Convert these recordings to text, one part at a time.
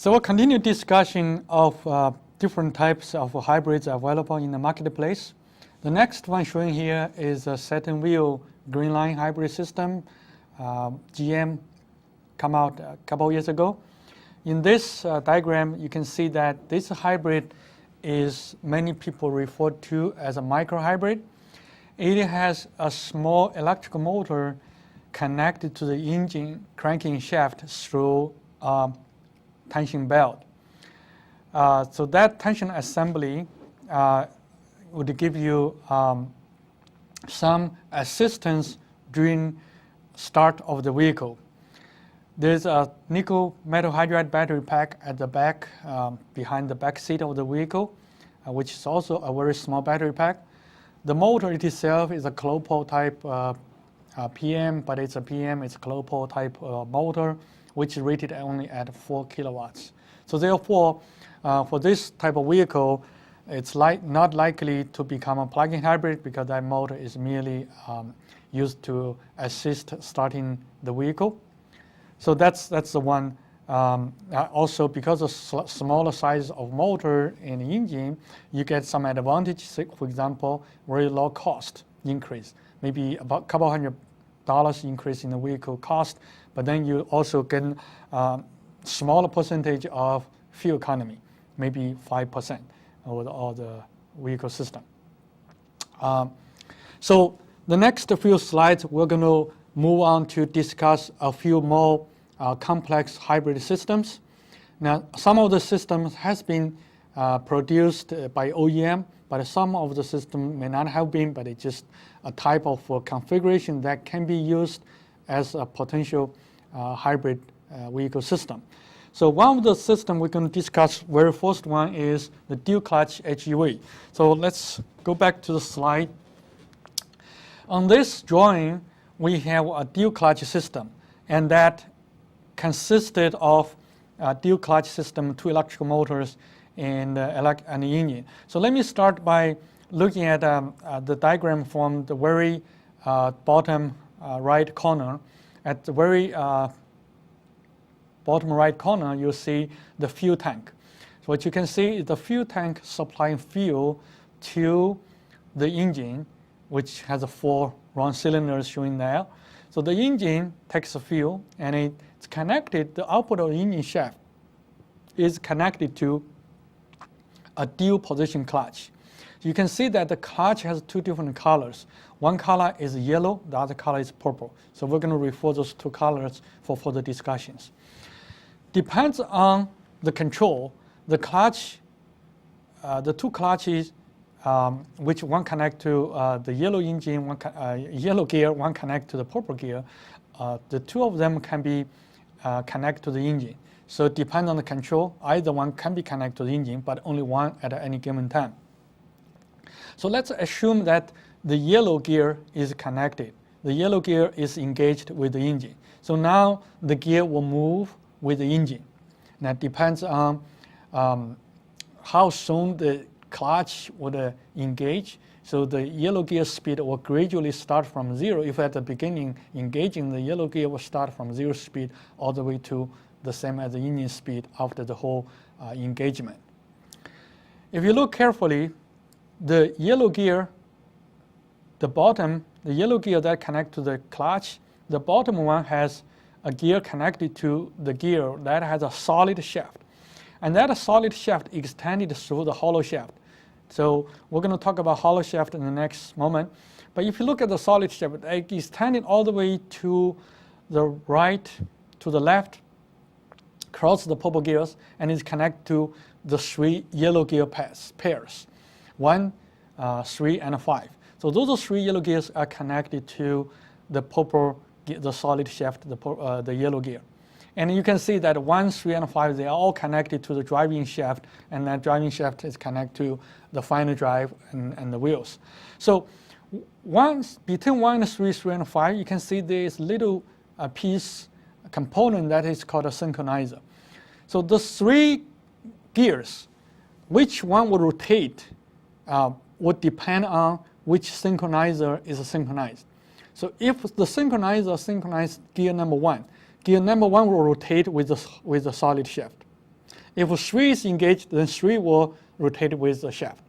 So we'll continue discussion of different types of hybrids available in the marketplace. The next one shown here is a Saturn wheel green line hybrid system. GM come out a couple years ago. In this diagram, you can see that this hybrid is many people refer to as a micro hybrid. It has a small electrical motor connected to the engine cranking shaft through a tension belt. So that tension assembly would give you some assistance during start of the vehicle. There's a nickel metal hydride battery pack at the back, behind the back seat of the vehicle, which is also a very small battery pack. The motor itself is a closed pole type PM, but it's a PM, it's a closed pole type motor, which is rated only at 4 kilowatts. So therefore, for this type of vehicle, it's not likely to become a plug-in hybrid because that motor is merely used to assist starting the vehicle. So that's the one. Also, because of smaller size of motor in the engine, you get some advantage. For example, very low cost increase, maybe about a couple $100 increase in the vehicle cost, but then you also get smaller percentage of fuel economy, maybe 5% over all the vehicle system. So the next few slides, we're going to move on to discuss a few more complex hybrid systems. Now, some of the systems has been produced by OEM, but some of the system may not have been, but it's just a type of configuration that can be used as a potential hybrid vehicle system. So one of the systems we're going to discuss, very first one is the dual clutch HEV. So let's go back to the slide. On this drawing, we have a dual clutch system, and that consisted of a dual clutch system, 2 electrical motors, and an engine. So let me start by looking at the diagram from the very bottom right corner. At the very bottom right corner, you'll see the fuel tank. So what you can see is the fuel tank supplying fuel to the engine, which has 4 round cylinders showing there. So the engine takes the fuel and it's connected, the output of the engine shaft is connected to a dual position clutch. You can see that the clutch has 2 different colors. One color is yellow, the other color is purple. So we're going to refer those 2 colors for further discussions. Depends on the control, the clutch, the 2 clutches, which one connect to the yellow engine, yellow gear, one connect to the purple gear. The 2 of them can be connect to the engine. So it depends on the control. Either one can be connected to the engine, but only one at any given time. So let's assume that the yellow gear is connected. The yellow gear is engaged with the engine. So now the gear will move with the engine. Now it depends on how soon the clutch would engage. So the yellow gear speed will gradually start from 0. If at the beginning engaging, the yellow gear will start from 0 speed all the way to the same as the engine speed after the whole engagement. If you look carefully, the yellow gear, the bottom, the yellow gear that connects to the clutch, the bottom one has a gear connected to the gear that has a solid shaft. And that solid shaft extended through the hollow shaft. So we're going to talk about hollow shaft in the next moment. But if you look at the solid shaft, it extended all the way to the right, to the left, across the purple gears, and is connected to the 3 yellow gear pairs, 1, 3, and 5. So those 3 yellow gears are connected to the purple, the solid shaft, the yellow gear. And you can see that 1, 3, and 5, they are all connected to the driving shaft, and that driving shaft is connected to the final drive and the wheels. So between 1, 3, 3, and 5, you can see this little piece, component that is called a synchronizer. So the 3 gears, which one will rotate would depend on which synchronizer is synchronized. So if the synchronizer synchronized gear number 1, gear number 1 will rotate with the solid shaft. If 3 is engaged, then 3 will rotate with the shaft,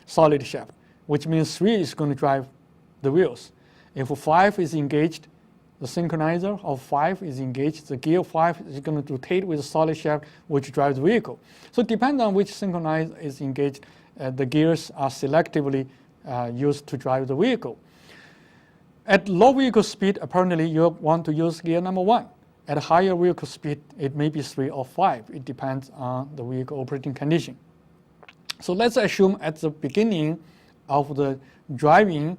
solid shaft, which means 3 is going to drive the wheels. If 5 is engaged, the synchronizer of 5 is engaged, the gear 5 is going to rotate with the solid shaft, which drives the vehicle. So depending on which synchronizer is engaged, the gears are selectively used to drive the vehicle. At low vehicle speed, apparently you want to use gear number 1. At higher vehicle speed, it may be 3 or 5. It depends on the vehicle operating condition. So let's assume at the beginning of the driving,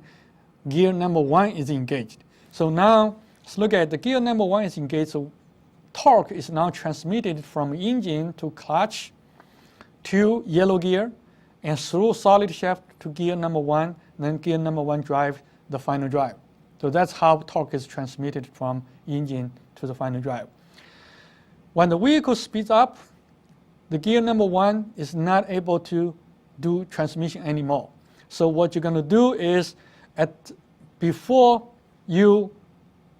gear number 1 is engaged. So now let's look at the gear number 1 is engaged. So torque is now transmitted from engine to clutch to yellow gear and through solid shaft to gear number 1. Then gear number 1 drives the final drive. So that's how torque is transmitted from engine to the final drive. When the vehicle speeds up, the gear number 1 is not able to do transmission anymore. So what you're going to do is, before you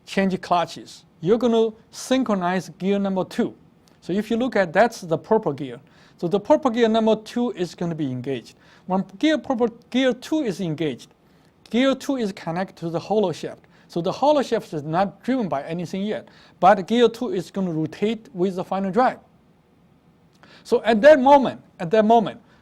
change clutches, you're going to synchronize gear number 2. So if you look at, that's the purple gear. So the purple gear number 2 is going to be engaged. When gear 2 is engaged, gear 2 is connected to the hollow shaft. So the hollow shaft is not driven by anything yet, but gear 2 is going to rotate with the final drive. So at that moment,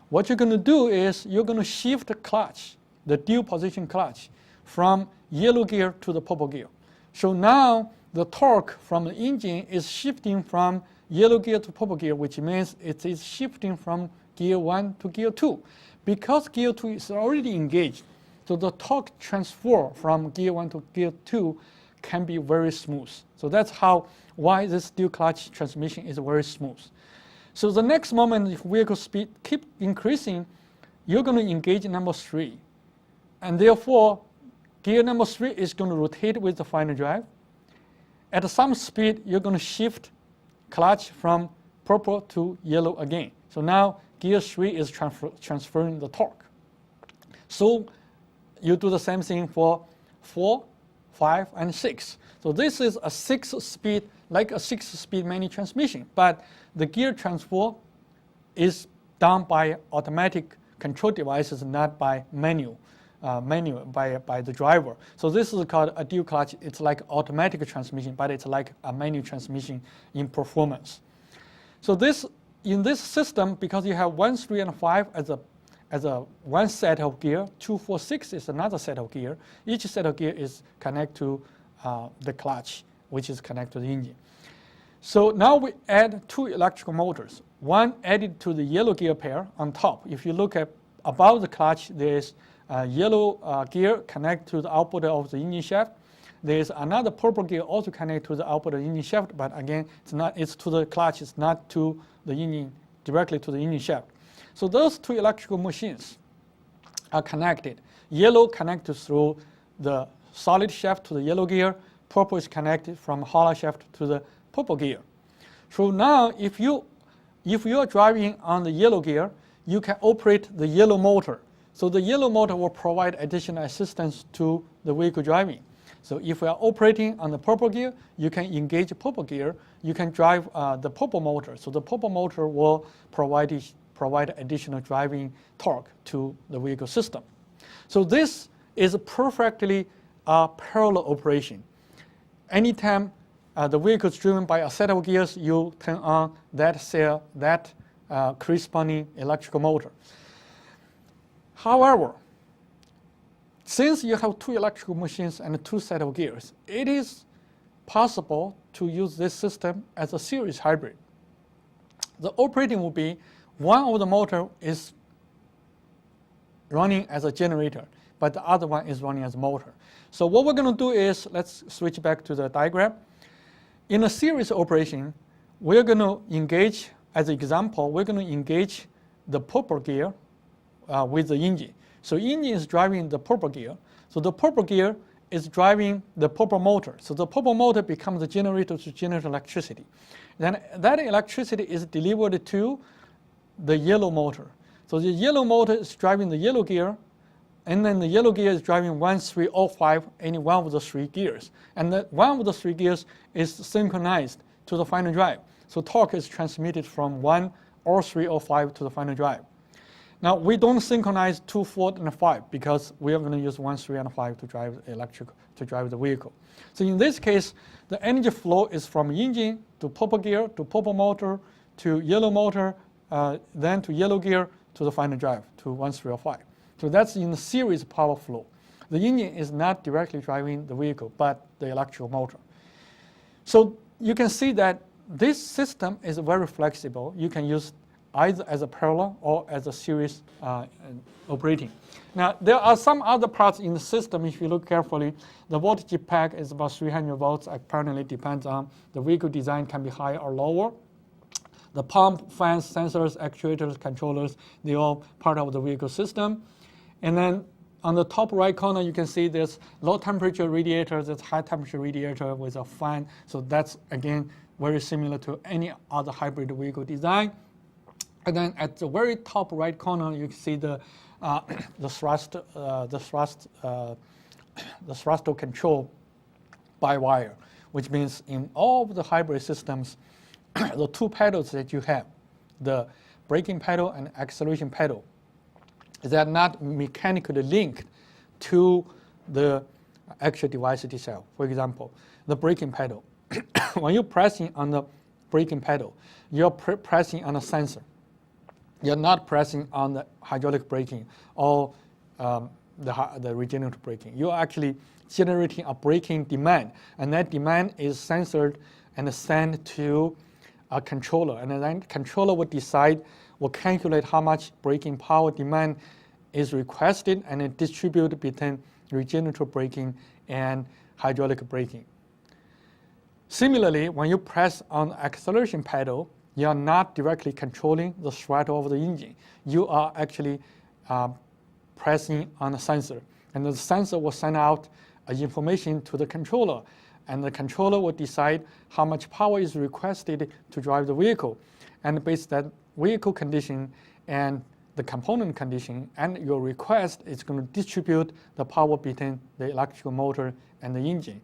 what you're going to do is you're going to shift the clutch, the dual position clutch, from yellow gear to the purple gear. So now the torque from the engine is shifting from yellow gear to purple gear, which means it is shifting from gear 1 to gear 2. Because gear 2 is already engaged, so the torque transfer from gear 1 to gear 2 can be very smooth. So that's why this dual clutch transmission is very smooth. So the next moment, if vehicle speed keep increasing, you're going to engage number 3. And therefore, gear number 3 is going to rotate with the final drive. At some speed, you're going to shift clutch from purple to yellow again. So now gear 3 is transferring the torque. So you do the same thing for 4, 5, and 6. So this is a 6-speed, like a 6-speed manual transmission, but the gear transfer is done by automatic control devices, not by manual by the driver. So this is called a dual clutch. It's like automatic transmission, but it's like a manual transmission in performance. So in this system, because you have 1, 3, and 5 as a one set of gear, 2, 4, 6 is another set of gear. Each set of gear is connected to the clutch, which is connected to the engine. So now we add 2 electrical motors, one added to the yellow gear pair on top. If you look at above the clutch, there is a yellow gear connected to the output of the engine shaft. There is another purple gear also connected to the output of the engine shaft, but again, it's to the clutch, it's not to the engine, directly to the engine shaft. So those 2 electrical machines are connected. Yellow connected through the solid shaft to the yellow gear. Purple is connected from hollow shaft to the purple gear. So now if you are driving on the yellow gear, you can operate the yellow motor. So the yellow motor will provide additional assistance to the vehicle driving. So if we are operating on the purple gear, you can engage purple gear. You can drive the purple motor. So the purple motor will provide additional driving torque to the vehicle system. So this is perfectly a parallel operation. Anytime the vehicle is driven by a set of gears, you turn on that corresponding electrical motor. However, since you have 2 electrical machines and 2 sets of gears, it is possible to use this system as a series hybrid. The operating will be one of the motor is running as a generator, but the other one is running as a motor. So what we're going to do is, let's switch back to the diagram. In a series operation, we're going to engage, as an example, we're going to engage the purple gear with the engine. So engine is driving the purple gear. So the purple gear is driving the purple motor. So the purple motor becomes the generator to generate electricity. Then that electricity is delivered to the yellow motor. So the yellow motor is driving the yellow gear, and then the yellow gear is driving 1, 3, or 5, any one of the 3 gears. And that one of the 3 gears is synchronized to the final drive. So torque is transmitted from one or 3 or 5 to the final drive. Now, we don't synchronize 2, 4, and 5 because we are going to use 1, 3, and 5 to drive the vehicle. So in this case, the energy flow is from engine to purple gear to purple motor to yellow motor, then to yellow gear to the final drive to 1, 3, or 5. So that's in the series power flow. The engine is not directly driving the vehicle, but the electrical motor. So you can see that this system is very flexible. You can use either as a parallel or as a series operating. Now, there are some other parts in the system. If you look carefully, the voltage pack is about 300 volts. Apparently, depends on the vehicle design, can be higher or lower. The pump, fans, sensors, actuators, controllers, they're all part of the vehicle system. And then on the top right corner, you can see there's low temperature radiator, there's high temperature radiator with a fan. So that's, again, very similar to any other hybrid vehicle design. And then at the very top right corner, you can see the thrust control by wire, which means in all of the hybrid systems, the 2 pedals that you have, the braking pedal and acceleration pedal, they are not mechanically linked to the actual device itself. For example, the braking pedal. When you're pressing on the braking pedal, you're pressing on a sensor. You're not pressing on the hydraulic braking or the regenerative braking. You're actually generating a braking demand, and that demand is censored and sent to a controller, and then the controller will calculate how much braking power demand is requested, and it distribute between regenerative braking and hydraulic braking. Similarly, when you press on the acceleration pedal, you are not directly controlling the throttle of the engine. You are actually pressing on a sensor, and the sensor will send out information to the controller, and the controller will decide how much power is requested to drive the vehicle. And based on vehicle condition and the component condition and your request, it's going to distribute the power between the electrical motor and the engine.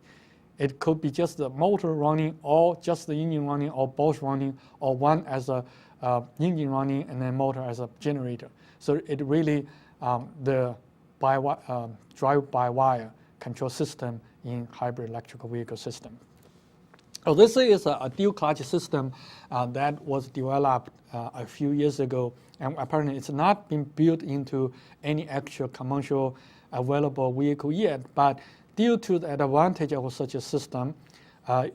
It could be just the motor running, or just the engine running, or both running, or one as a engine running and then motor as a generator. So it really the drive-by-wire control system in hybrid electrical vehicle system. So this is a dual clutch system that was developed a few years ago, and apparently it's not been built into any actual commercial available vehicle yet, but due to the advantage of such a system,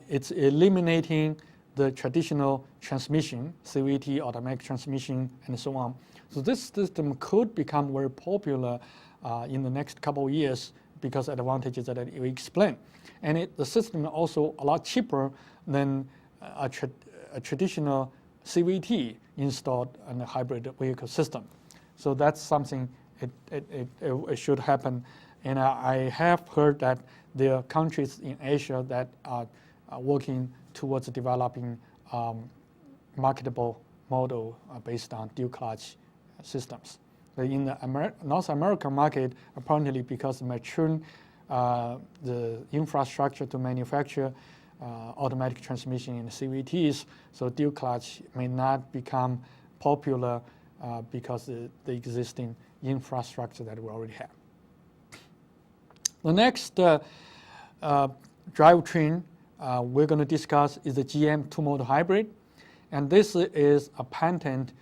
it's eliminating the traditional transmission, CVT, automatic transmission, and so on. So this system could become very popular in the next couple of years because of the advantages that we explained. And the system is also a lot cheaper than a traditional CVT installed in a hybrid vehicle system. So that's something it should happen. And I have heard that there are countries in Asia that are working towards developing marketable model based on dual clutch systems. In the North American market, apparently because maturing the infrastructure to manufacture automatic transmission in CVTs, so dual clutch may not become popular because of the existing infrastructure that we already have. The next drivetrain we're going to discuss is the GM 2-motor hybrid, and this is a patent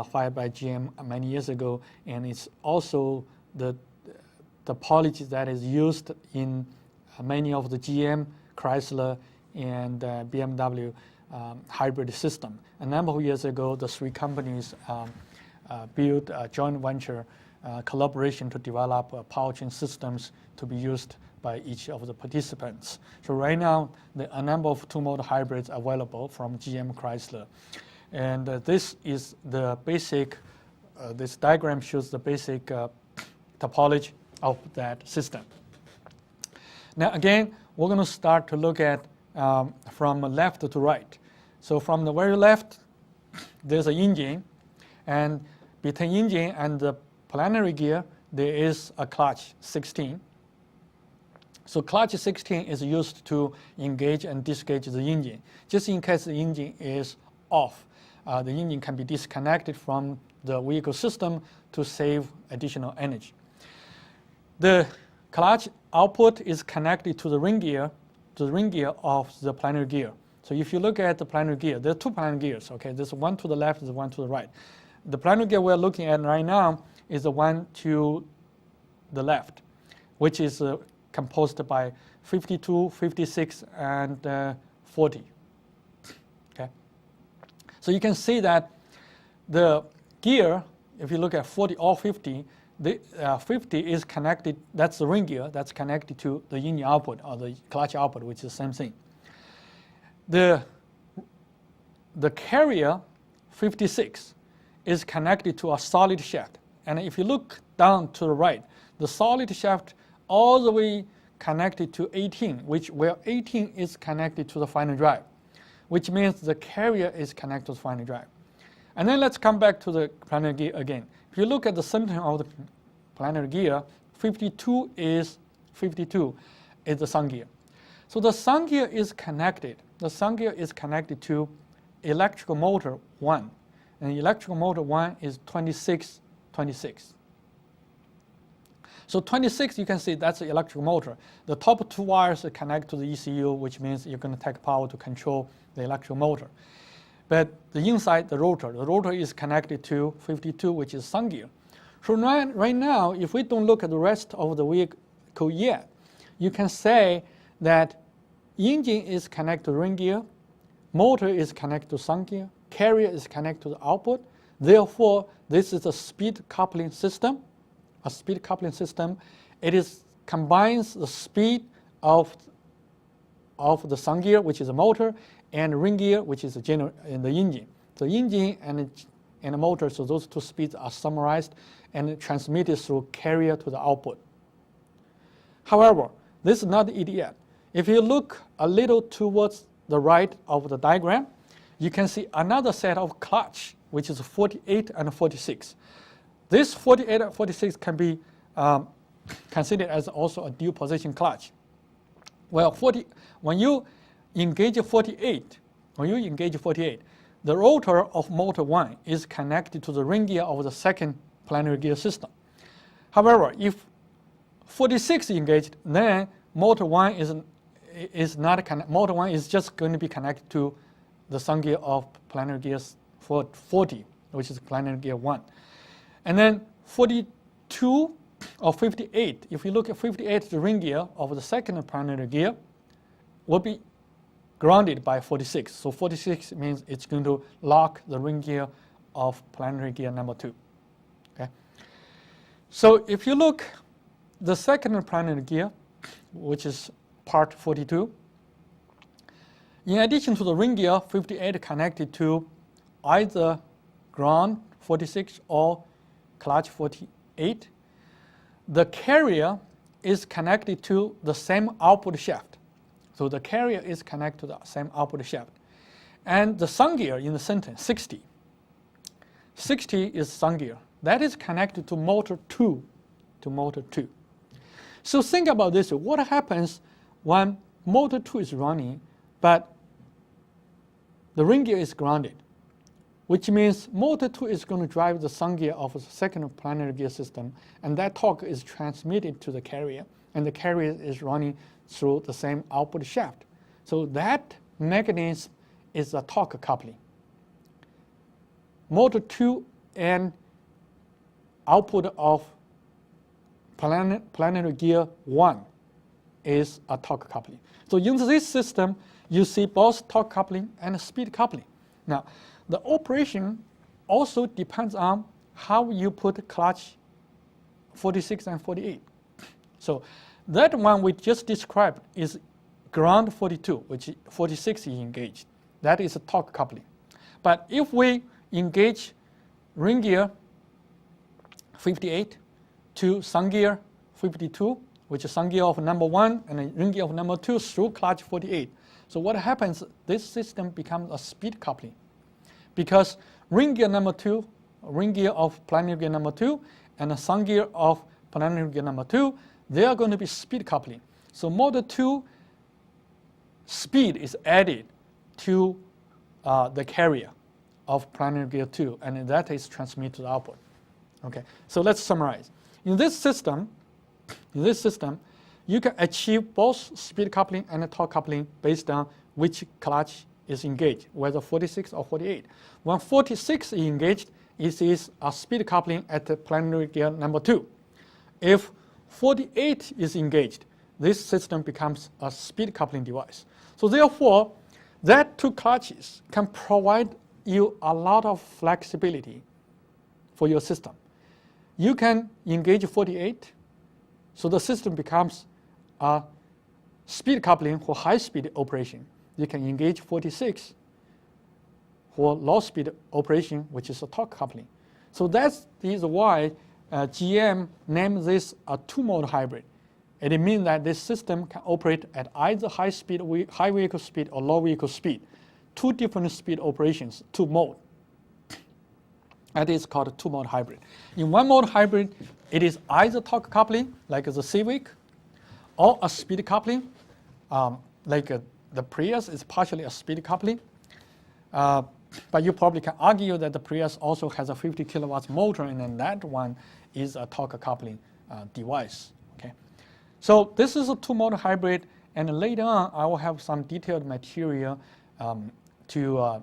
filed by GM many years ago, and it's also the topology that is used in many of the GM, Chrysler, and BMW hybrid system. A number of years ago, the 3 companies built a joint venture collaboration to develop powertrain systems to be used by each of the participants. So right now, a number of 2-motor hybrids are available from GM, Chrysler. And this is the basic, this diagram shows the basic topology of that system. Now again, we're going to start to look at from left to right. So from the very left, there's an engine, and between engine and the planetary gear, there is a clutch 16. So clutch 16 is used to engage and disengage the engine. Just in case the engine is off, the engine can be disconnected from the vehicle system to save additional energy. The clutch output is connected to the ring gear of the planar gear. So if you look at the planar gear, there are two planar gears. Okay, there's one to the left, there's one to the right. The planar gear we're looking at right now is the one to the left, which is composed by 52, 56, and 40. Okay, so you can see that the gear, if you look at 40 or 50, the 50 is connected, that's the ring gear, that's connected to the engine output or the clutch output, which is the same thing. The carrier, 56, is connected to a solid shaft. And if you look down to the right, the solid shaft all the way connected to 18, where 18 is connected to the final drive, which means the carrier is connected to the final drive. And then let's come back to the planar gear again. If you look at the center of the planar gear, 52 is the sun gear. So the sun gear is connected. The sun gear is connected to electrical motor 1. And electrical motor 1 is 26, 26. So 26, you can see that's the electrical motor. The top two wires are connected to the ECU, which means you're going to take power to control the electrical motor. But the inside, the rotor is connected to 52, which is sun gear. So right now, if we don't look at the rest of the vehicle yet, you can say that engine is connected to ring gear, motor is connected to sun gear, carrier is connected to the output. Therefore, this is a speed coupling system. A speed coupling system. It combines the speed of the sun gear, which is a motor, and ring gear, which is the engine. So engine and the motor, so those two speeds are summarized and transmitted through carrier to the output. However, this is not it yet. If you look a little towards the right of the diagram, you can see another set of clutch, which is 48 and 46. This 48 and 46 can be considered as also a dual position clutch. Well, when you engage 48, the rotor of motor 1 is connected to the ring gear of the second planar gear system. However, if 46 is engaged, then motor 1 is not connected. Motor 1 is just going to be connected to the sun gear of planar gears 40, which is planar gear 1. And then 42 or 58, if you look at 58, the ring gear of the second planar gear will be grounded by 46. So 46 means it's going to lock the ring gear of planar gear number 2. Okay. So if you look the second planar gear, which is part 42, in addition to the ring gear, 58 connected to either ground 46 or clutch 48, the carrier is connected to the same output shaft. So the carrier is connected to the same output shaft. And the sun gear in the center, 60. 60 is sun gear. That is connected to motor 2. So think about this. What happens when motor 2 is running, but the ring gear is grounded? Which means motor 2 is going to drive the sun gear of the second planar gear system, and that torque is transmitted to the carrier, and the carrier is running through the same output shaft. So that mechanism is a torque coupling. Motor 2 and output of planar gear 1 is a torque coupling. So in this system, you see both torque coupling and speed coupling. Now, the operation also depends on how you put clutch 46 and 48. So that one we just described is ground 42, which 46 is engaged. That is a torque coupling. But if we engage ring gear 58 to sun gear 52, which is sun gear of number 1 and ring gear of number 2 through clutch 48. So what happens, this system becomes a speed coupling. Because ring gear number 2, ring gear of planar gear number 2, and the sun gear of planar gear number 2, they are going to be speed coupling. So motor 2 speed is added to the carrier of planetary gear 2, and that is transmitted to the output. Okay, so let's summarize. In this system, you can achieve both speed coupling and torque coupling based on which clutch is engaged, whether 46 or 48. When 46 is engaged, it is a speed coupling at the planetary gear number 2. If 48 is engaged, this system becomes a speed coupling device. So therefore, that 2 clutches can provide you a lot of flexibility for your system. You can engage 48, so the system becomes a speed coupling for high-speed operation. You can engage 46 for low-speed operation, which is a torque coupling. So that is why GM named this a 2-mode hybrid. And it means that this system can operate at either high vehicle speed or low vehicle speed. 2 different speed operations, 2 mode. That is called a 2-mode hybrid. In 1-mode hybrid, it is either torque coupling, like the Civic, or a speed coupling, like the Prius is partially a speed coupling. But you probably can argue that the Prius also has a 50 kilowatts motor, and then that one is a torque coupling device. Okay, so this is a 2-mode hybrid, and later on I will have some detailed material to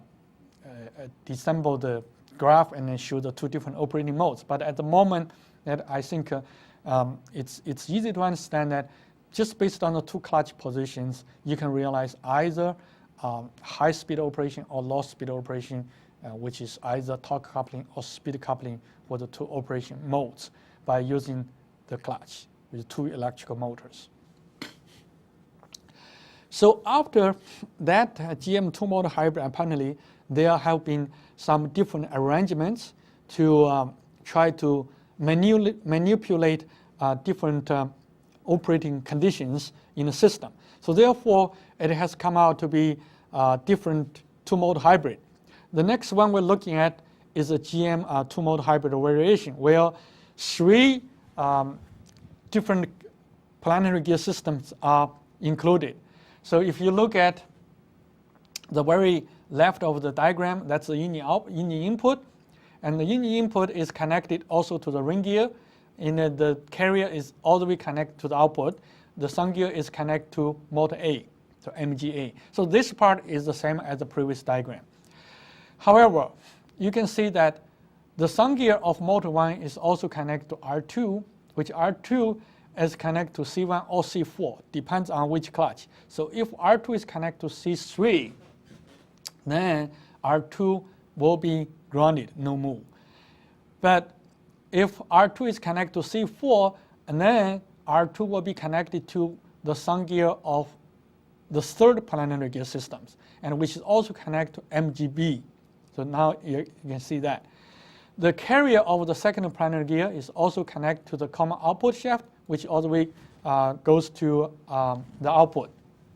disassemble the graph and then show the 2 different operating modes. But at the moment, that I think it's easy to understand that just based on the 2 clutch positions, you can realize either high-speed operation or low-speed operation, which is either torque coupling or speed coupling for the 2 operation modes by using the clutch with 2 electrical motors. So after that GM 2-mode hybrid, apparently there have been some different arrangements to try to manipulate different operating conditions in the system. So therefore, it has come out to be a different 2-mode hybrid. The next one we're looking at is a GM 2-mode hybrid variation, where 3 different planetary gear systems are included. So if you look at the very left of the diagram, that's the engine input, and the engine input is connected also to the ring gear, and the carrier is all the way connected to the output. The sun gear is connected to motor A, to MGA. So this part is the same as the previous diagram. However, you can see that the sun gear of motor 1 is also connected to R2, which R2 is connected to C1 or C4, depends on which clutch. So if R2 is connected to C3, then R2 will be grounded, no move. But if R2 is connected to C4, and then R2 will be connected to the sun gear of the 3rd planetary gear systems, and which is also connected to MGB. So now you can see that. The carrier of the 2nd planetary gear is also connected to the common output shaft, which all the way goes to the output.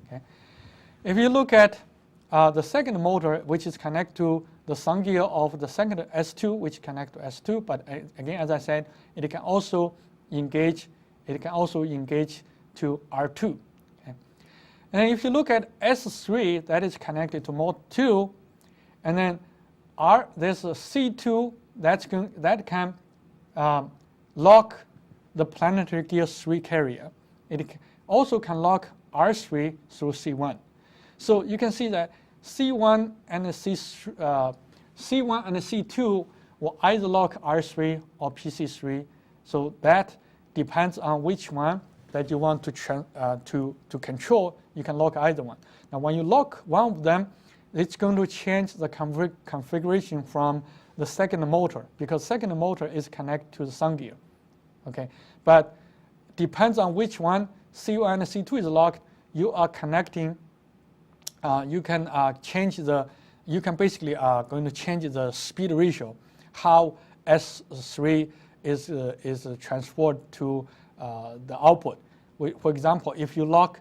Okay? If you look at the 2nd motor, which is connected to the sun gear of the 2nd S2, which connects to S2, but again, as I said, it can also engage to R2. Okay? And if you look at S3, that is connected to motor 2, and then there's a C2 that can lock the planetary gear 3 carrier. It also can lock R3 through C1. So you can see that C1 and C2 will either lock R3 or PC3. So that depends on which one that you want to control. You can lock either one. Now, when you lock one of them, it's going to change the configuration from the 2nd motor, because 2nd motor is connected to the sun gear. Okay, but depends on which one, C1 and C2 is locked, you are connecting. You can basically going to change the speed ratio, how S3 is transferred to the output. For example, if you lock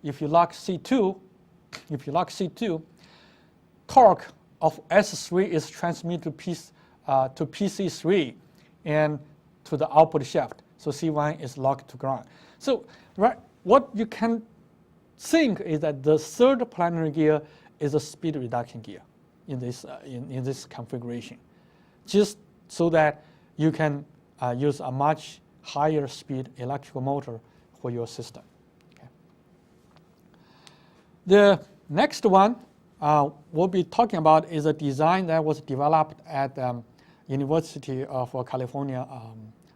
C2, torque of S3 is transmitted to PC3 and to the output shaft. So C1 is locked to ground. So what you can think is that the 3rd planetary gear is a speed reduction gear. in this configuration, just so that you can use a much higher speed electrical motor for your system. Okay. The next one we'll be talking about is a design that was developed at University of California,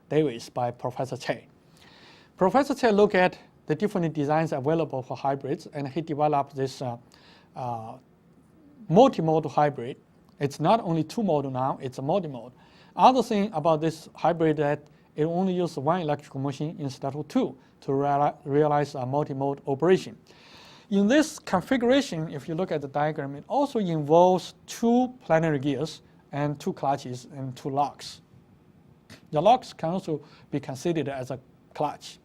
Davis by Professor Che. Professor Che looked at the different designs available for hybrids, and he developed this multi-mode hybrid. It's not only two-mode now, it's a multi-mode. Other thing about this hybrid that it only uses one electrical machine instead of two to realize a multi-mode operation. In this configuration, if you look at the diagram, it also involves two planetary gears and two clutches and two locks. The locks can also be considered as a clutch.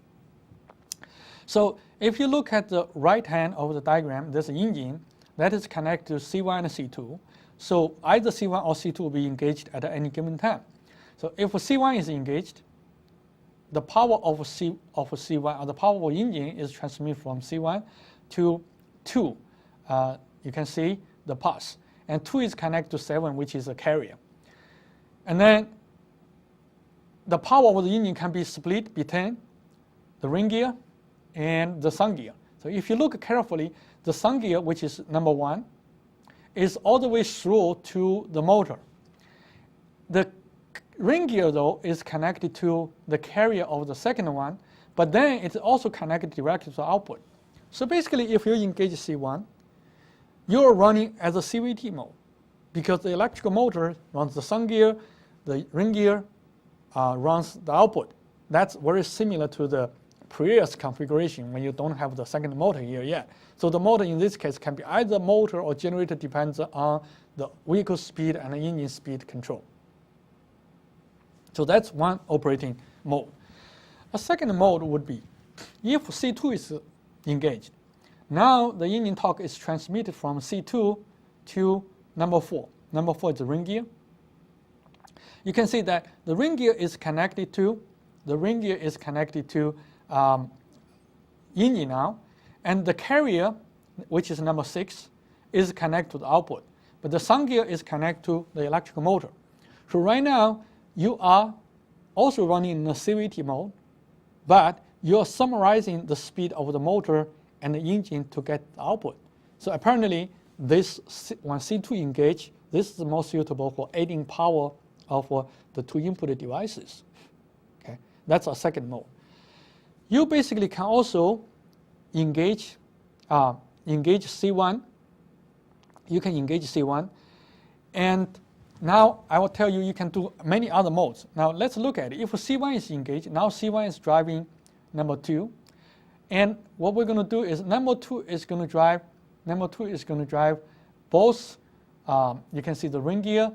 So if you look at the right hand of the diagram, there's an engine that is connected to C1 and C2. So either C1 or C2 will be engaged at any given time. So if C1 is engaged, the power of C1 or the power of the engine is transmitted from C1 to 2. You can see the path. And 2 is connected to 7, which is a carrier. And then the power of the engine can be split between the ring gear and the sun gear. So if you look carefully, the sun gear, which is number 1, is all the way through to the motor. The ring gear, though, is connected to the carrier of the second one, but then it's also connected directly to the output. So basically, if you engage C1, you're running as a CVT mode, because the electrical motor runs the sun gear, the ring gear runs the output. That's very similar to the previous configuration when you don't have the second motor here yet. So the motor in this case can be either motor or generator, depends on the vehicle speed and the engine speed control. So that's one operating mode. A second mode would be if C2 is engaged. Now the engine torque is transmitted from C2 to number 4. Number 4 is the ring gear. You can see that the ring gear is connected to engine now, and the carrier, which is number 6, is connected to the output. But the sun gear is connected to the electrical motor. So right now, you are also running in the CVT mode, but you're summarizing the speed of the motor and the engine to get the output. So apparently, this when C2 engage, this is the most suitable for aiding power of the two input devices. Okay, that's a second mode. You basically can also engage C1. You can engage C1, and now I will tell you you can do many other modes. Now let's look at it. If C1 is engaged, now C1 is driving number 2, and what we're going to do is number 2 is going to drive both. You can see the ring gear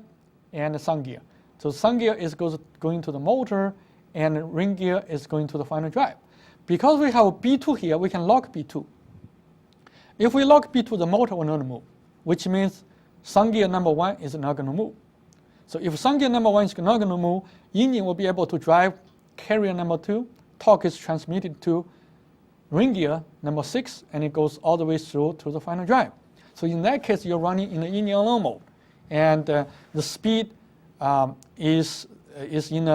and the sun gear. So sun gear is going to the motor, and the ring gear is going to the final drive. Because we have B2 here, we can lock B2. If we lock B2, the motor will not move, which means sun gear number 1 is not going to move. So if sun gear number 1 is not going to move, engine will be able to drive carrier number 2, torque is transmitted to ring gear number 6, and it goes all the way through to the final drive. So in that case, you're running in the engine alone mode, and the speed is in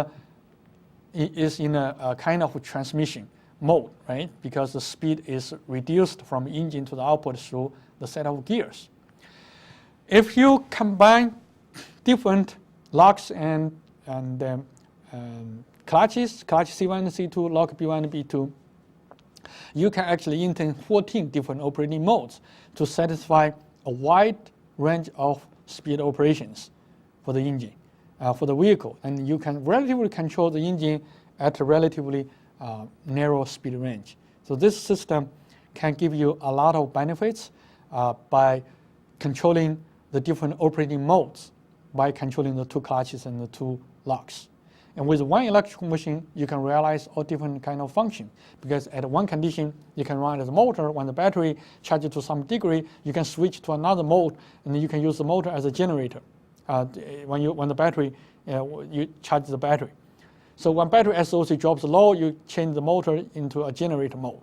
a kind of transmission mode, right? Because the speed is reduced from engine to the output through the set of gears. If you combine different locks and clutches, clutch C1 and C2, lock B1 and B2, you can actually intend 14 different operating modes to satisfy a wide range of speed operations for the engine, for the vehicle. And you can relatively control the engine at a relatively narrow speed range. So this system can give you a lot of benefits by controlling the different operating modes, by controlling the two clutches and the two locks. And with one electrical machine, you can realize all different kind of function, because at one condition, you can run as a motor. When the battery charges to some degree, you can switch to another mode, and then you can use the motor as a generator. When the battery, you charge the battery. So when battery SOC drops low, you change the motor into a generator mode.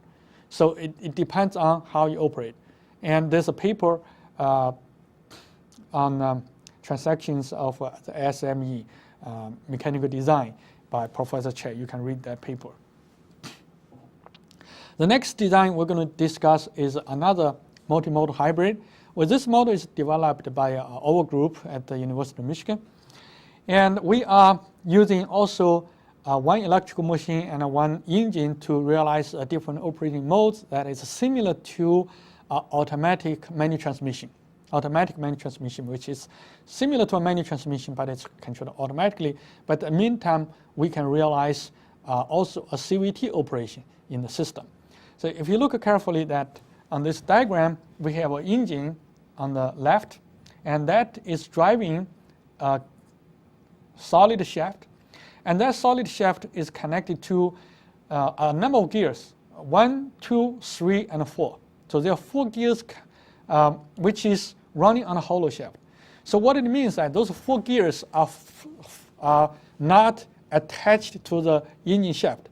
So it depends on how you operate. And there's a paper on transactions of the SME mechanical design by Professor Che. You can read that paper. The next design we're going to discuss is another multimodal hybrid. Well, this model is developed by our group at the University of Michigan. And we are using also one electrical machine and one engine to realize different operating modes that is similar to automatic manual transmission. Automatic manual transmission, which is similar to a manual transmission, but it's controlled automatically. But in the meantime, we can realize also a CVT operation in the system. So if you look carefully that on this diagram, we have an engine on the left, and that is driving a solid shaft. And that solid shaft is connected to a number of gears, 1, 2, 3, and 4. So there are 4 gears which is running on a hollow shaft. So what it means is that those 4 gears are not attached to the engine shaft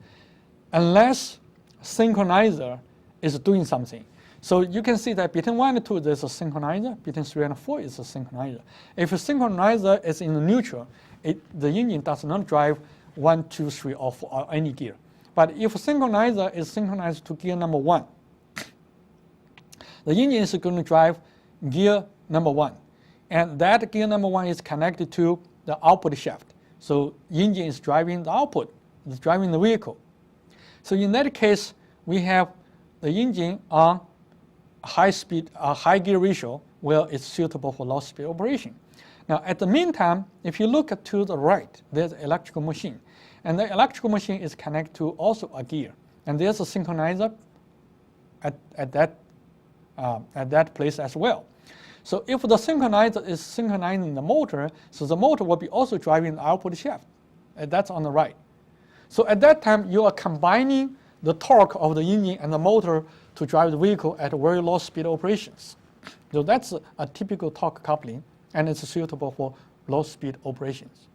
unless synchronizer is doing something. So you can see that between 1 and 2 there's a synchronizer, between 3 and 4 is a synchronizer. If a synchronizer is in the neutral, the engine does not drive 1, 2, 3, or 4, or any gear. But if a synchronizer is synchronized to gear number 1, the engine is going to drive gear number 1. And that gear number 1 is connected to the output shaft. So engine is driving the output, it's driving the vehicle. So in that case, we have the engine on high speed, high gear ratio, where it's suitable for low speed operation. Now, at the meantime, if you look to the right, there's an electrical machine. And the electrical machine is connected to also a gear. And there's a synchronizer at that place as well. So if the synchronizer is synchronizing the motor, so the motor will be also driving the output shaft. That's on the right. So at that time, you are combining the torque of the engine and the motor to drive the vehicle at very low speed operations. So that's a typical torque coupling, and it's suitable for low speed operations.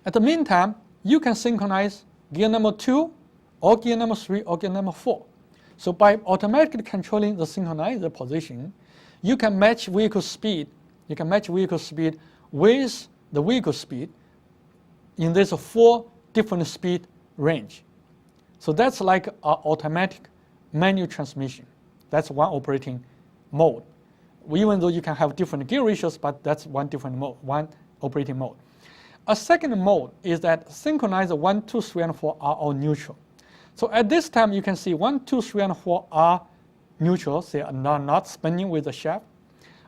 At the meantime, you can synchronize gear number 2, or gear number 3, or gear number 4. So by automatically controlling the synchronizer position, you can match vehicle speed. You can match vehicle speed with the vehicle speed in this 4 different speed range. So that's like an automatic manual transmission. That's one operating mode. Even though you can have different gear ratios, but that's one different mode, one operating mode. A second mode is that synchronizer 1, 2, 3, and 4 are all neutral. So at this time, you can see 1, 2, 3, and 4 are neutral. They are not spinning with the shaft.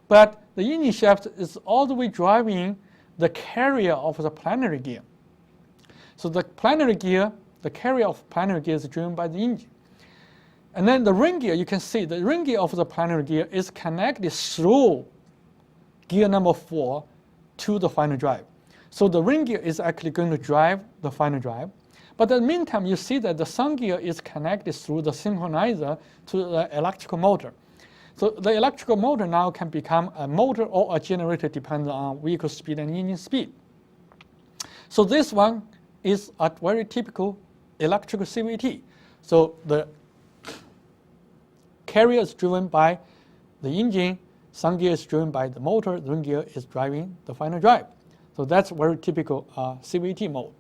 But the engine shaft is all the way driving the carrier of the planetary gear. So the planetary gear, the carrier of planetary gear is driven by the engine. And then the ring gear, you can see the ring gear of the planetary gear is connected through gear number 4 to the final drive. So the ring gear is actually going to drive the final drive. But in the meantime, you see that the sun gear is connected through the synchronizer to the electrical motor. So the electrical motor now can become a motor or a generator depending on vehicle speed and engine speed. So this one is a very typical electrical CVT. So the carrier is driven by the engine, sun gear is driven by the motor, the ring gear is driving the final drive. So that's very typical CVT mode.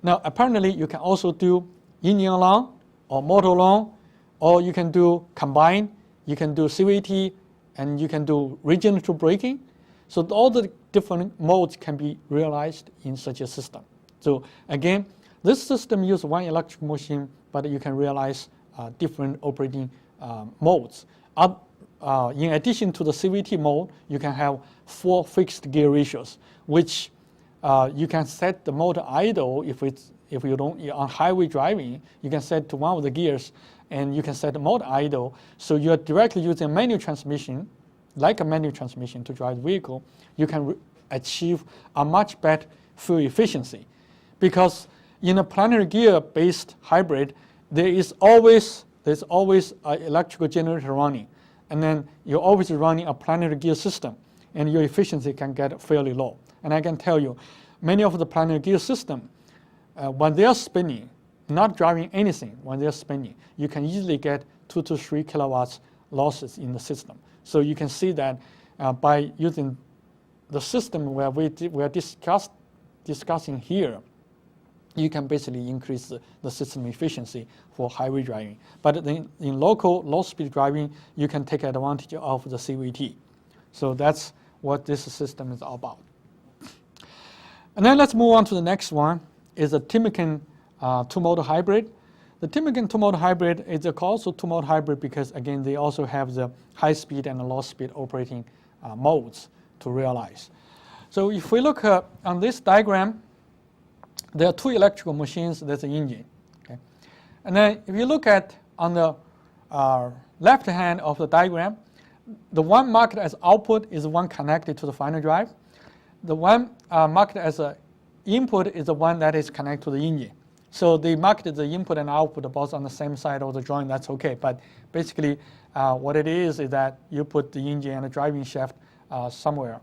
Now, apparently, you can also do engine alone or motor alone, or you can do combined. You can do CVT, and you can do regenerative braking. So all the different modes can be realized in such a system. So again, this system uses one electric machine, but you can realize different operating modes. In addition to the CVT mode, you can have 4 fixed gear ratios, which you can set the motor idle if you don't, on highway driving, you can set to one of the gears, and you can set the motor idle. So you're directly using a manual transmission, like a manual transmission to drive the vehicle. You can achieve a much better fuel efficiency, because in a planetary gear-based hybrid, there's always an electrical generator running, and then you're always running a planetary gear system, and your efficiency can get fairly low. And I can tell you, many of the planetary gear system, when they are spinning, not driving anything, when they're spinning, you can easily get 2 to 3 kilowatts losses in the system. So you can see that by using the system where we are discussing here, you can basically increase the system efficiency for highway driving. But in local low-speed driving, you can take advantage of the CVT. So that's what this system is all about. And then let's move on to the next one, is a Timken two-motor hybrid. The Timken two-motor hybrid is also two-motor hybrid because, again, they also have the high-speed and the low-speed operating modes to realize. So if we look on this diagram, there are two electrical machines, there's an engine. Okay? And then if you look at on the left hand of the diagram, the one marked as output is the one connected to the final drive. The one marked as an input is the one that is connected to the engine. So they marked the input and output both on the same side of the drawing, that's okay. But basically what it is that you put the engine and the driving shaft somewhere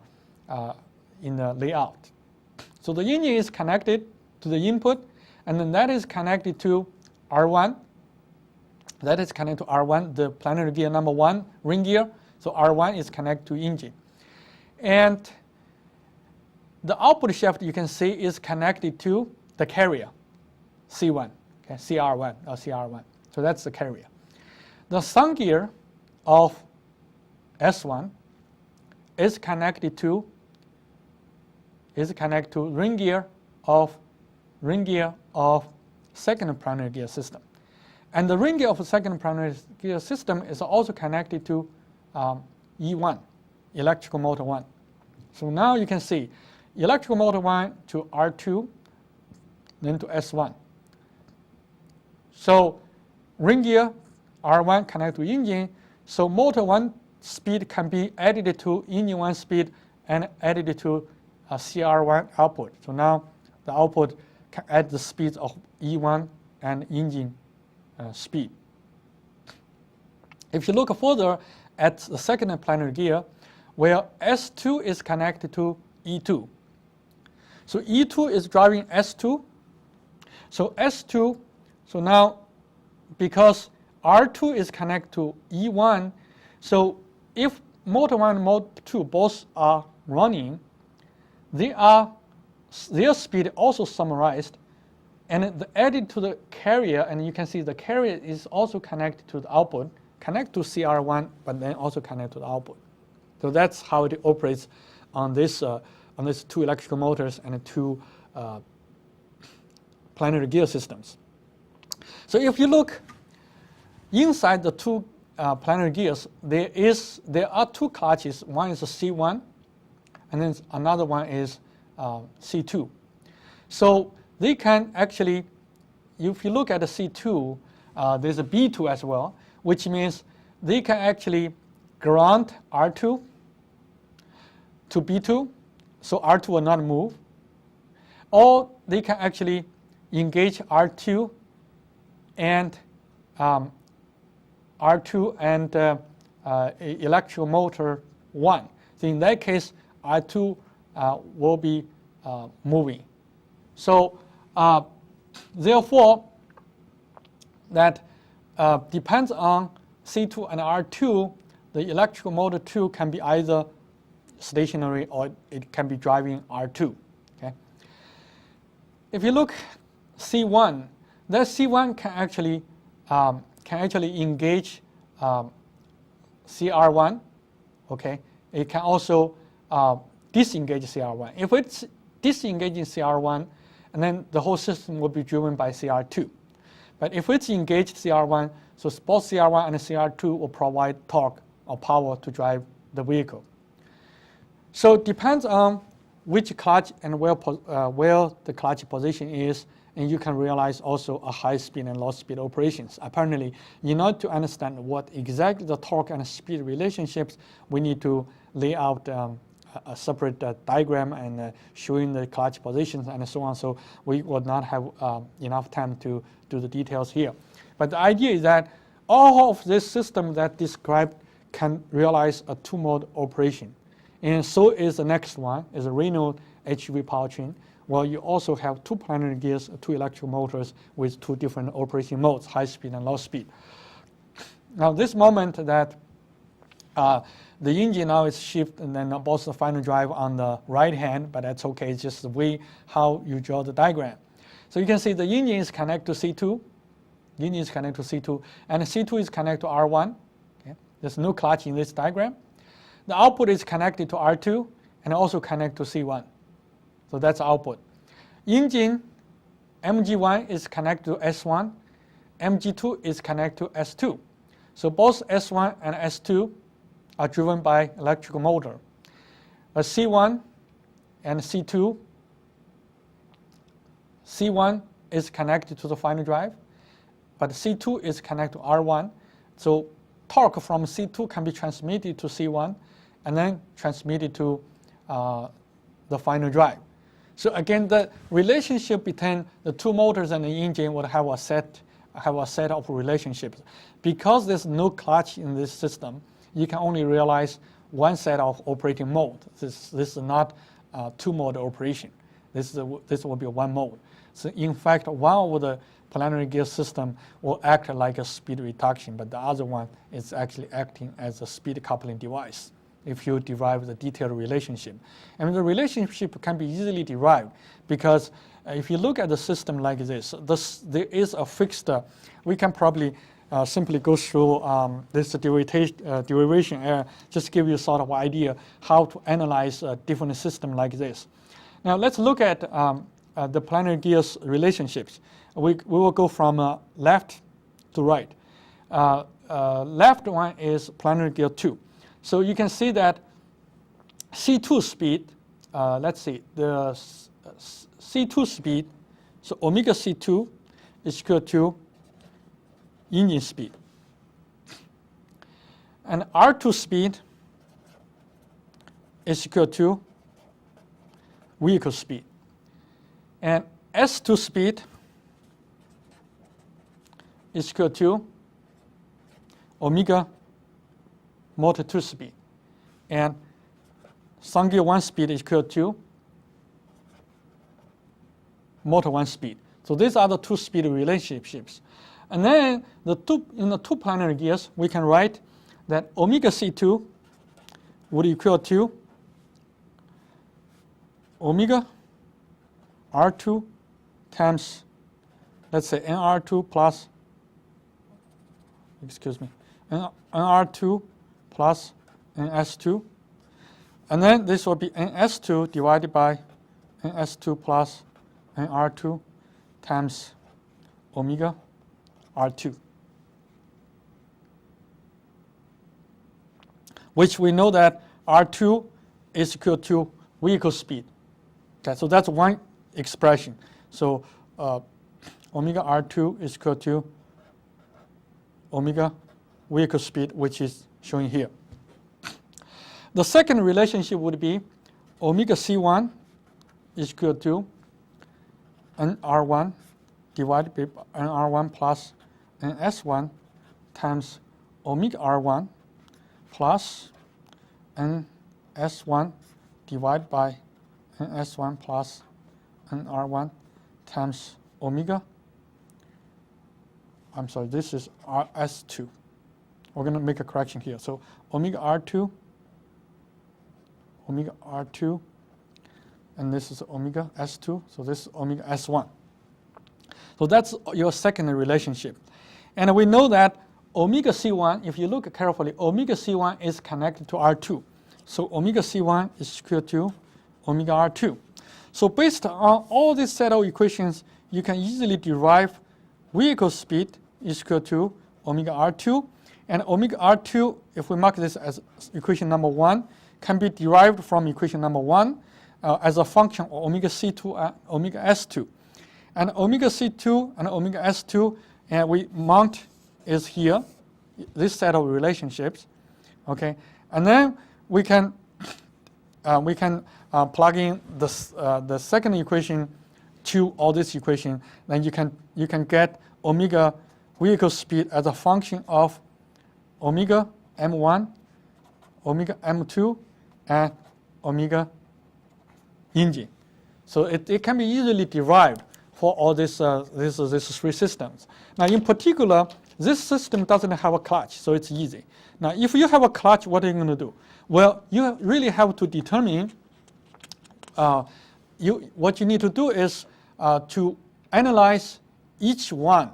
in the layout. So the engine is connected to the input, and then that is connected to R1. That is connected to R1, the planetary gear number 1 ring gear. So R1 is connected to engine. And the output shaft, you can see, is connected to the carrier, C1, okay, CR1 or CR1. So that's the carrier. The sun gear of S1 is connected to ring gear of second primary gear system. And the ring gear of the second primary gear system is also connected to E1, electrical motor 1. So now you can see electrical motor 1 to R2, then to S1. So ring gear R1 connect to engine, so motor 1 speed can be added to engine 1 speed and added to CR1 output. So now the output can add the speeds of E1 and engine speed. If you look further at the second planetary gear, where S2 is connected to E2. So E2 is driving S2. So S2, so now because R2 is connected to E1, so if motor 1 and motor 2 both are running, their speed also summarized and added to the carrier, and you can see the carrier is also connected to the output, connect to CR1, but then also connect to the output. So that's how it operates on these two electrical motors and two planetary gear systems. So if you look inside the two planetary gears, there are two clutches. One is a C1, and then another one is C2. So they can actually, if you look at the C2, there's a B2 as well, which means they can actually ground R2 to B2, so R2 will not move. Or they can actually engage R2 and electrical motor 1. So in that case, R2 will be moving. So therefore, that depends on C2 and R2. The electrical motor 2 can be either stationary or it can be driving R2. Okay. If you look C1, that C1 can actually engage CR1. Okay. It can also disengage CR1. If it's disengaging CR1, and then the whole system will be driven by CR2. But if it's engaged CR1, so both CR1 and CR2 will provide torque or power to drive the vehicle. So it depends on which clutch and where the clutch position is, and you can realize also a high speed and low speed operations. Apparently, in order to understand what exactly the torque and speed relationships, we need to lay out a separate diagram and showing the clutch positions and so on. So we would not have enough time to do the details here. But the idea is that all of this system that described can realize a two-mode operation. And so is the next one, is a Renault HEV powertrain, where you also have two planetary gears, two electrical motors with two different operation modes, high speed and low speed. Now this moment that The engine now is shift and then both the final drive on the right hand, but that's okay. It's just the way how you draw the diagram. So you can see the engine is connected to C2. Engine is connected to C2, and C2 is connected to R1. Okay? There's no clutch in this diagram. The output is connected to R2 and also connected to C1. So that's output. Engine MG1 is connected to S1. MG2 is connected to S2. So both S1 and S2 are driven by electrical motor. C1 and C2, C1 is connected to the final drive, but C2 is connected to R1. So torque from C2 can be transmitted to C1 and then transmitted to the final drive. So again, the relationship between the two motors and the engine would have a set of relationships. Because there's no clutch in this system, you can only realize one set of operating mode. This is not two-mode operation. This will be one mode. So in fact, one of the planetary gear system will act like a speed reduction, but the other one is actually acting as a speed coupling device if you derive the detailed relationship. And the relationship can be easily derived because if you look at the system like this, there is a fixed, we can probably simply go through this derivation error, just give you sort of idea how to analyze a different system like this. Now let's look at the planetary gears relationships. We will go from left to right. Left one is planetary gear 2. So you can see that C2 speed, let's see, the C2 speed, so omega C2 is equal to engine speed. And R2 speed is equal to vehicle speed. And S2 speed is equal to omega motor 2 speed. And sound gear 1 speed is equal to motor 1 speed. So these are the two speed relationships. And then in the two planetary gears, we can write that omega C2 would equal to omega R2 times, let's say NR2 plus, NR2 plus NS2. And then this will be NS2 divided by NS2 plus NR2 times omega R2, which we know that R2 is equal to vehicle speed. Okay, so that's one expression. So omega R2 is equal to omega vehicle speed, which is shown here. The second relationship would be omega C1 is equal to NR1 divided by NR1 plus NS1 times omega R1 plus NS1 divided by NS1 plus NR1 times omega. I'm sorry, this is RS2. We're going to make a correction here. So omega R2, and this is omega S2. So this is omega S1. So that's your second relationship. And we know that omega C1, if you look carefully, omega C1 is connected to R2. So omega C1 is equal to omega R2. So based on all these set of equations, you can easily derive vehicle speed is equal to omega R2. And omega R2, if we mark this as equation number 1, can be derived from equation number 1 as a function of omega C2 and omega S2. And omega C2 and omega S2, and we mount is here, this set of relationships, okay? And then we can plug in the second equation to all this equation. Then you can get omega vehicle speed as a function of omega M1, omega M2, and omega engine. So it can be easily derived for all these three systems. Now, in particular, This system doesn't have a clutch, so it's easy. Now, if you have a clutch, what are you going to do? Well, you really have to determine, what you need to do is to analyze each one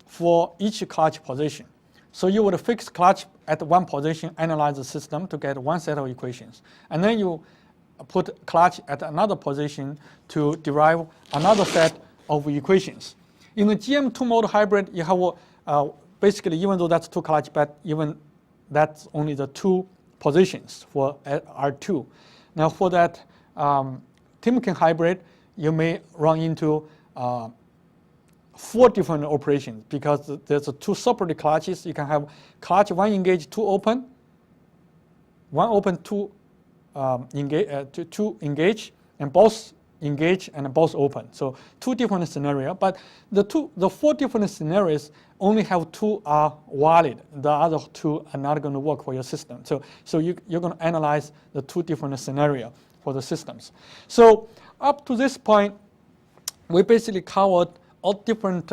for each clutch position. So you would fix clutch at one position, analyze the system to get one set of equations. And then you put clutch at another position to derive another set of equations. In the GM two-mode hybrid, you have basically, even though that's two clutch, but even that's only the two positions for R2. Now for that Timken hybrid, you may run into 4 different operations because there's two separate clutches. You can have clutch 1 engage, 2 open, 1 open, 2 engage, and both engage and both open. So 2 different scenarios, but the 4 different scenarios only have 2 are valid. The other 2 are not going to work for your system. So you're going to analyze the 2 different scenarios for the systems. So up to this point, we basically covered all different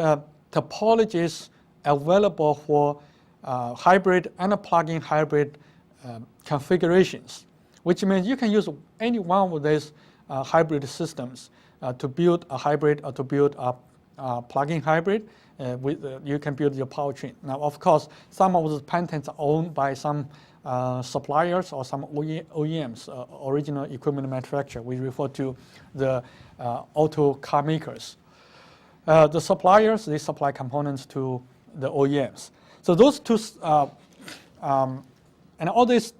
topologies available for hybrid and plug-in hybrid configurations, which means you can use any one of these hybrid systems to build a hybrid or to build a plug-in hybrid. You can build your powertrain. Now, of course, some of the patents are owned by some suppliers or some OEMs, original equipment manufacturer. We refer to the auto car makers. The suppliers, they supply components to the OEMs. So those two, and all these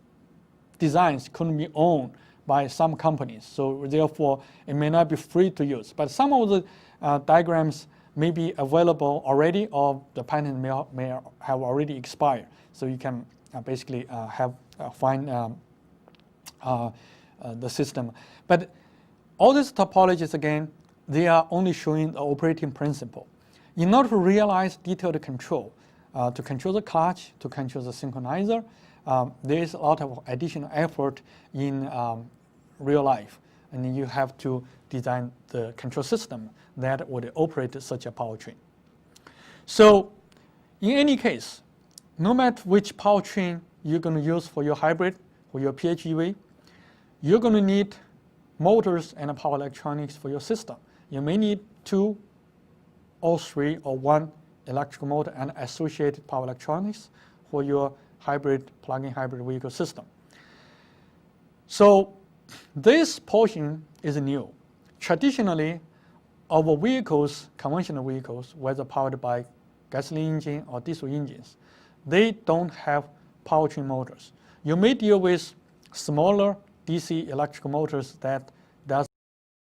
designs couldn't be owned by some companies. So therefore, it may not be free to use. But some of the diagrams may be available already, or the patent may have already expired. So you can basically find the system. But all these topologies, again, they are only showing the operating principle. In order to realize detailed control, to control the clutch, to control the synchronizer, there is a lot of additional effort in real life. And you have to design the control system that would operate such a powertrain. So in any case, no matter which powertrain you're going to use for your hybrid, for your PHEV, you're going to need motors and power electronics for your system. You may need 2 or 3 or 1 electrical motor and associated power electronics for your hybrid, plug-in hybrid vehicle system. So this portion is new. Traditionally, our vehicles, conventional vehicles, whether powered by gasoline engine or diesel engines, they don't have powertrain motors. You may deal with smaller DC electrical motors that